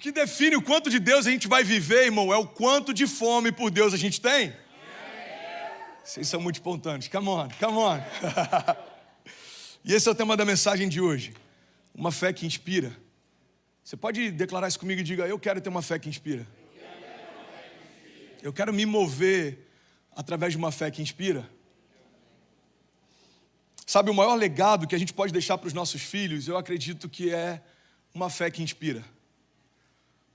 que define o quanto de Deus a gente vai viver, irmão, é o quanto de fome por Deus a gente tem. Vocês são muito espontâneos. Come on, come on. E esse é o tema da mensagem de hoje. Uma fé que inspira. Você pode declarar isso comigo e diga: eu quero ter uma fé que inspira. Eu quero me mover através de uma fé que inspira. Sabe, o maior legado que a gente pode deixar para os nossos filhos, eu acredito que é uma fé que inspira.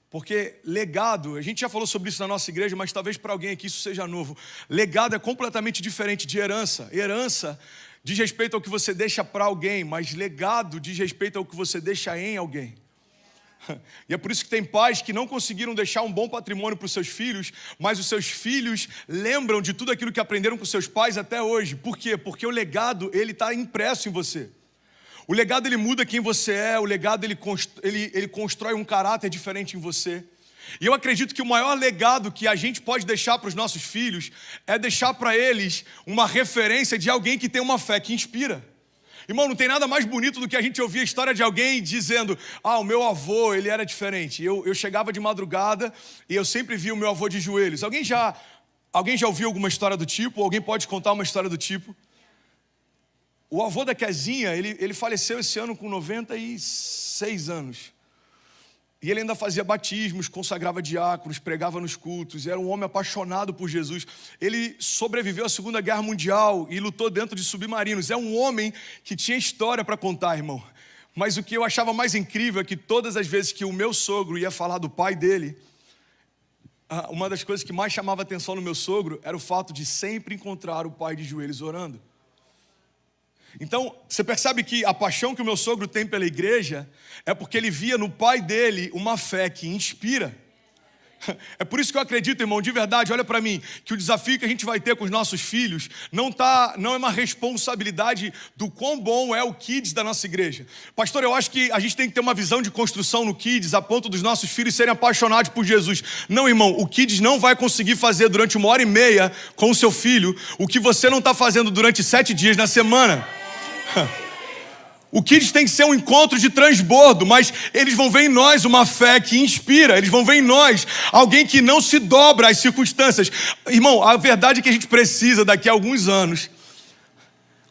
Porque legado, a gente já falou sobre isso na nossa igreja, mas talvez para alguém aqui isso seja novo. Legado é completamente diferente de herança. Herança diz respeito ao que você deixa para alguém, mas legado diz respeito ao que você deixa em alguém. E é por isso que tem pais que não conseguiram deixar um bom patrimônio para os seus filhos, mas os seus filhos lembram de tudo aquilo que aprenderam com seus pais até hoje. Por quê? Porque o legado, ele está impresso em você. O legado, ele muda quem você é. O legado, ele constrói um caráter diferente em você. E eu acredito que o maior legado que a gente pode deixar para os nossos filhos é deixar para eles uma referência de alguém que tem uma fé que inspira. Irmão, não tem nada mais bonito do que a gente ouvir a história de alguém dizendo: o meu avô, ele era diferente. Eu chegava de madrugada e eu sempre via o meu avô de joelhos. Alguém já ouviu alguma história do tipo? Alguém pode contar uma história do tipo? O avô da Kezinha, ele faleceu esse ano com 96 anos. E ele ainda fazia batismos, consagrava diáconos, pregava nos cultos, era um homem apaixonado por Jesus. Ele sobreviveu à Segunda Guerra Mundial e lutou dentro de submarinos. É um homem que tinha história para contar, irmão. Mas o que eu achava mais incrível é que todas as vezes que o meu sogro ia falar do pai dele, uma das coisas que mais chamava atenção no meu sogro era o fato de sempre encontrar o pai de joelhos orando. Então, você percebe que a paixão que o meu sogro tem pela igreja é porque ele via no pai dele uma fé que inspira. É por isso que eu acredito, irmão, de verdade, olha para mim, que o desafio que a gente vai ter com os nossos filhos não é uma responsabilidade do quão bom é o Kids da nossa igreja. Pastor, eu acho que a gente tem que ter uma visão de construção no Kids a ponto dos nossos filhos serem apaixonados por Jesus. Não, irmão, o Kids não vai conseguir fazer durante 1h30 com o seu filho o que você não está fazendo durante 7 dias na semana. O Kids tem que ser um encontro de transbordo, mas eles vão ver em nós uma fé que inspira. Eles vão ver em nós alguém que não se dobra às circunstâncias. Irmão, a verdade é que a gente precisa daqui a alguns anos,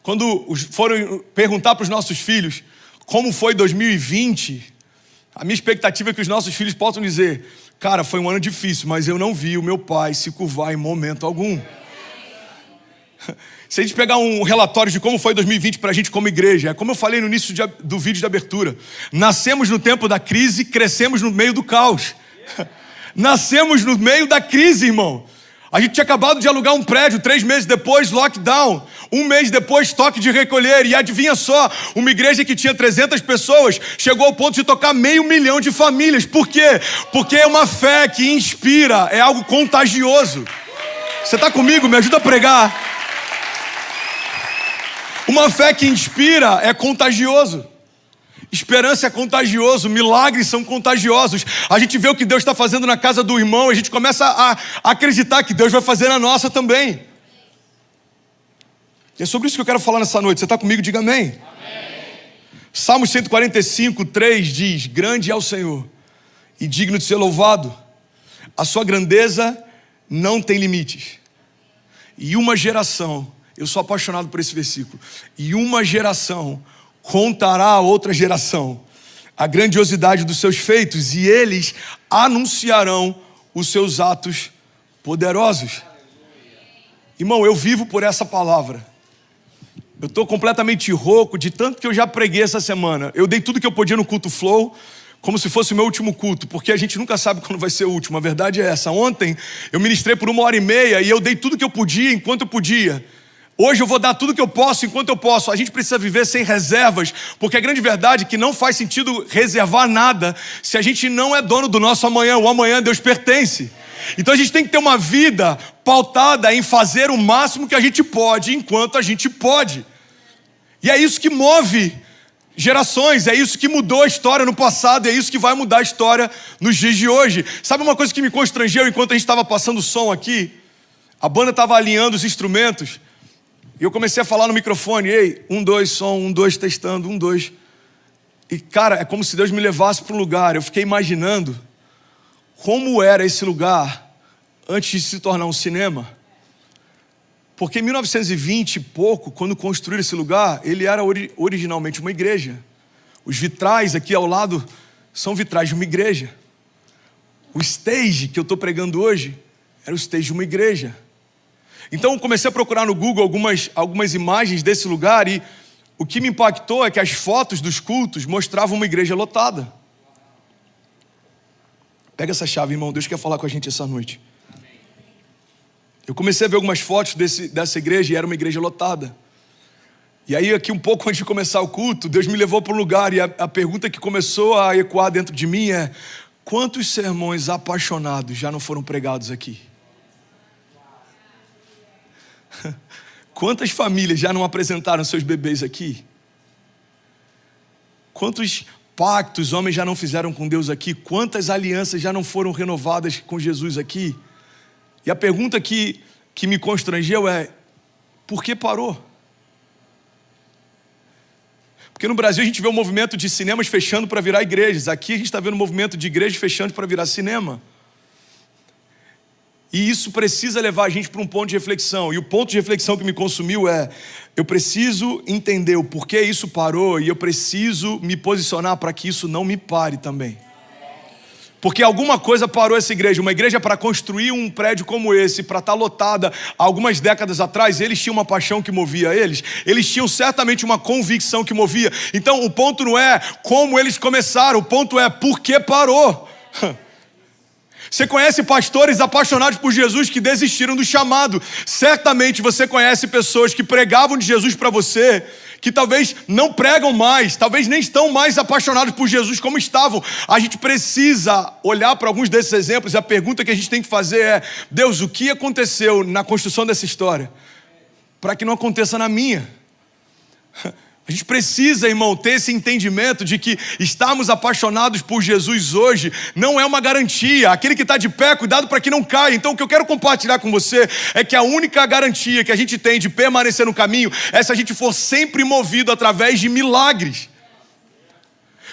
quando forem perguntar para os nossos filhos como foi 2020, a minha expectativa é que os nossos filhos possam dizer: cara, foi um ano difícil, mas eu não vi o meu pai se curvar em momento algum. Se a gente pegar um relatório de como foi 2020 para a gente como igreja, é como eu falei no início do vídeo de abertura: nascemos no tempo da crise, crescemos no meio do caos. Nascemos no meio da crise, irmão. A gente tinha acabado de alugar um prédio, 3 meses depois, lockdown. 1 mês depois, toque de recolher. E adivinha só, uma igreja que tinha 300 pessoas chegou ao ponto de tocar 500 mil de famílias. Por quê? Porque é uma fé que inspira, é algo contagioso. Você está comigo? Me ajuda a pregar. Uma fé que inspira é contagioso. Esperança é contagioso, milagres são contagiosos. A gente vê o que Deus está fazendo na casa do irmão, a gente começa a acreditar que Deus vai fazer na nossa também. E é sobre isso que eu quero falar nessa noite. Você está comigo? Diga amém. Amém. Salmos 145, 3 diz: grande é o Senhor e digno de ser louvado. A sua grandeza não tem limites. E uma geração... Eu sou apaixonado por esse versículo. E uma geração contará a outra geração a grandiosidade dos seus feitos, e eles anunciarão os seus atos poderosos. Irmão, eu vivo por essa palavra. Eu estou completamente rouco de tanto que eu já preguei essa semana. Eu dei tudo que eu podia no culto Flow, como se fosse o meu último culto, porque a gente nunca sabe quando vai ser o último. A verdade é essa. Ontem eu ministrei por 1h30 e eu dei tudo que eu podia enquanto eu podia. Hoje eu vou dar tudo que eu posso enquanto eu posso. A gente precisa viver sem reservas, porque a grande verdade é que não faz sentido reservar nada se a gente não é dono do nosso amanhã. O amanhã Deus pertence. Então a gente tem que ter uma vida pautada em fazer o máximo que a gente pode enquanto a gente pode. E é isso que move gerações, é isso que mudou a história no passado, é isso que vai mudar a história nos dias de hoje. Sabe uma coisa que me constrangeu enquanto a gente estava passando o som aqui? A banda estava alinhando os instrumentos. E eu comecei a falar no microfone: ei, 1, 2, som, 1, 2, testando, 1, 2. E cara, é como se Deus me levasse para um lugar. Eu fiquei imaginando como era esse lugar antes de se tornar um cinema. Porque em 1920 e pouco, quando construíram esse lugar, ele era originalmente uma igreja. Os vitrais aqui ao lado são vitrais de uma igreja. O stage que eu estou pregando hoje era o stage de uma igreja. Então eu comecei a procurar no Google algumas imagens desse lugar e o que me impactou é que as fotos dos cultos mostravam uma igreja lotada. Pega essa chave, irmão, Deus quer falar com a gente essa noite. Eu comecei a ver algumas fotos dessa igreja e era uma igreja lotada. E aí aqui um pouco antes de começar o culto, Deus me levou para um lugar e a pergunta que começou a ecoar dentro de mim é: quantos sermões apaixonados já não foram pregados aqui? Quantas famílias já não apresentaram seus bebês aqui? Quantos pactos homens já não fizeram com Deus aqui? Quantas alianças já não foram renovadas com Jesus aqui? E a pergunta que me constrangeu é: por que parou? Porque no Brasil a gente vê um movimento de cinemas fechando para virar igrejas. Aqui a gente está vendo um movimento de igrejas fechando para virar cinema. E isso precisa levar a gente para um ponto de reflexão. E o ponto de reflexão que me consumiu é: eu preciso entender o porquê isso parou e eu preciso me posicionar para que isso não me pare também. Porque alguma coisa parou essa igreja. Uma igreja para construir um prédio como esse, para estar lotada algumas décadas atrás, eles tinham uma paixão que movia eles. Eles tinham certamente uma convicção que movia. Então o ponto não é como eles começaram, o ponto é por que parou. Você conhece pastores apaixonados por Jesus que desistiram do chamado. Certamente você conhece pessoas que pregavam de Jesus para você, que talvez não pregam mais, talvez nem estão mais apaixonados por Jesus como estavam. A gente precisa olhar para alguns desses exemplos e a pergunta que a gente tem que fazer é: Deus, o que aconteceu na construção dessa história para que não aconteça na minha? A gente precisa, irmão, ter esse entendimento de que estarmos apaixonados por Jesus hoje não é uma garantia. Aquele que está de pé, cuidado para que não caia. Então o que eu quero compartilhar com você é que a única garantia que a gente tem de permanecer no caminho é se a gente for sempre movido através de milagres.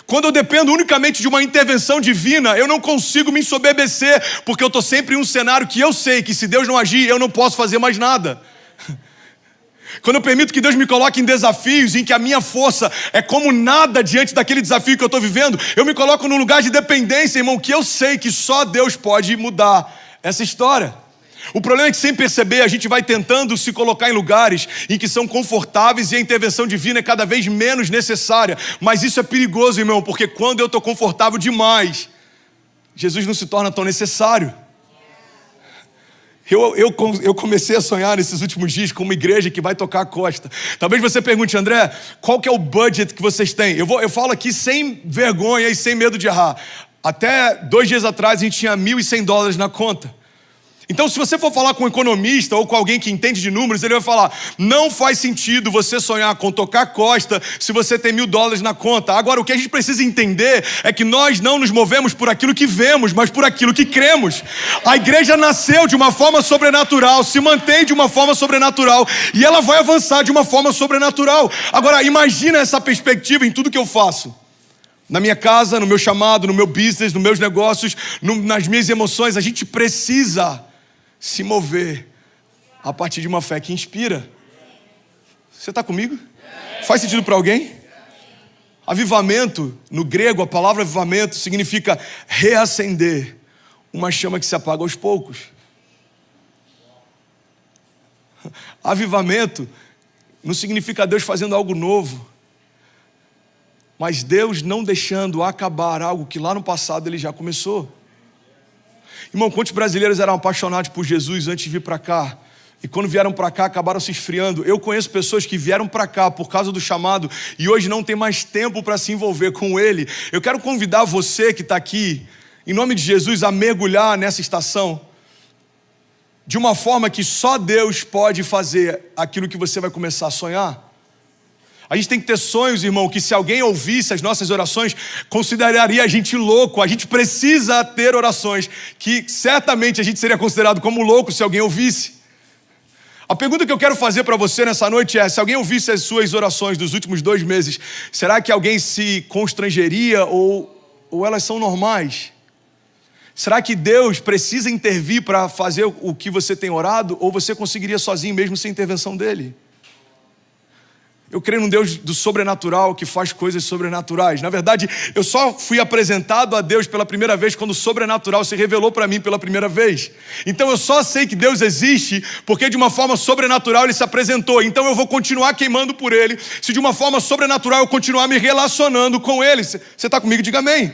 Quando eu dependo unicamente de uma intervenção divina, eu não consigo me ensoberbecer, porque eu estou sempre em um cenário que eu sei que se Deus não agir, eu não posso fazer mais nada. Quando eu permito que Deus me coloque em desafios em que a minha força é como nada diante daquele desafio que eu estou vivendo, eu me coloco num lugar de dependência, irmão, que eu sei que só Deus pode mudar essa história. O problema é que sem perceber a gente vai tentando se colocar em lugares em que são confortáveis e a intervenção divina é cada vez menos necessária. Mas isso é perigoso, irmão, porque quando eu estou confortável demais, Jesus não se torna tão necessário. Eu comecei a sonhar nesses últimos dias com uma igreja que vai tocar a costa. Talvez você pergunte: André, qual que é o budget que vocês têm? Eu falo aqui sem vergonha e sem medo de errar. Até 2 dias atrás a gente tinha $1.100 na conta. Então, se você for falar com um economista ou com alguém que entende de números, ele vai falar: não faz sentido você sonhar com tocar costa se você tem $1.000 na conta. Agora, o que a gente precisa entender é que nós não nos movemos por aquilo que vemos, mas por aquilo que cremos. A igreja nasceu de uma forma sobrenatural, se mantém de uma forma sobrenatural e ela vai avançar de uma forma sobrenatural. Agora, imagina essa perspectiva em tudo que eu faço. Na minha casa, no meu chamado, no meu business, nos meus negócios, nas minhas emoções. A gente precisa se mover a partir de uma fé que inspira. Você está comigo? Faz sentido para alguém? Avivamento, no grego, a palavra avivamento significa reacender uma chama que se apaga aos poucos. Avivamento não significa Deus fazendo algo novo, mas Deus não deixando acabar algo que lá no passado Ele já começou. Irmão, quantos brasileiros eram apaixonados por Jesus antes de vir para cá? E quando vieram para cá, acabaram se esfriando. Eu conheço pessoas que vieram para cá por causa do chamado e hoje não tem mais tempo para se envolver com Ele. Eu quero convidar você que está aqui, em nome de Jesus, a mergulhar nessa estação de uma forma que só Deus pode fazer aquilo que você vai começar a sonhar. A gente tem que ter sonhos, irmão, que se alguém ouvisse as nossas orações, consideraria a gente louco. A gente precisa ter orações que certamente a gente seria considerado como louco se alguém ouvisse. A pergunta que eu quero fazer para você nessa noite é: se alguém ouvisse as suas orações dos últimos 2 meses, será que alguém se constrangeria ou elas são normais? Será que Deus precisa intervir para fazer o que você tem orado? Ou você conseguiria sozinho mesmo sem intervenção dele? Eu creio num Deus do sobrenatural que faz coisas sobrenaturais. Na verdade, eu só fui apresentado a Deus pela primeira vez quando o sobrenatural se revelou para mim pela primeira vez. Então eu só sei que Deus existe porque de uma forma sobrenatural Ele se apresentou. Então eu vou continuar queimando por Ele se de uma forma sobrenatural eu continuar me relacionando com Ele. Você está comigo? Diga amém.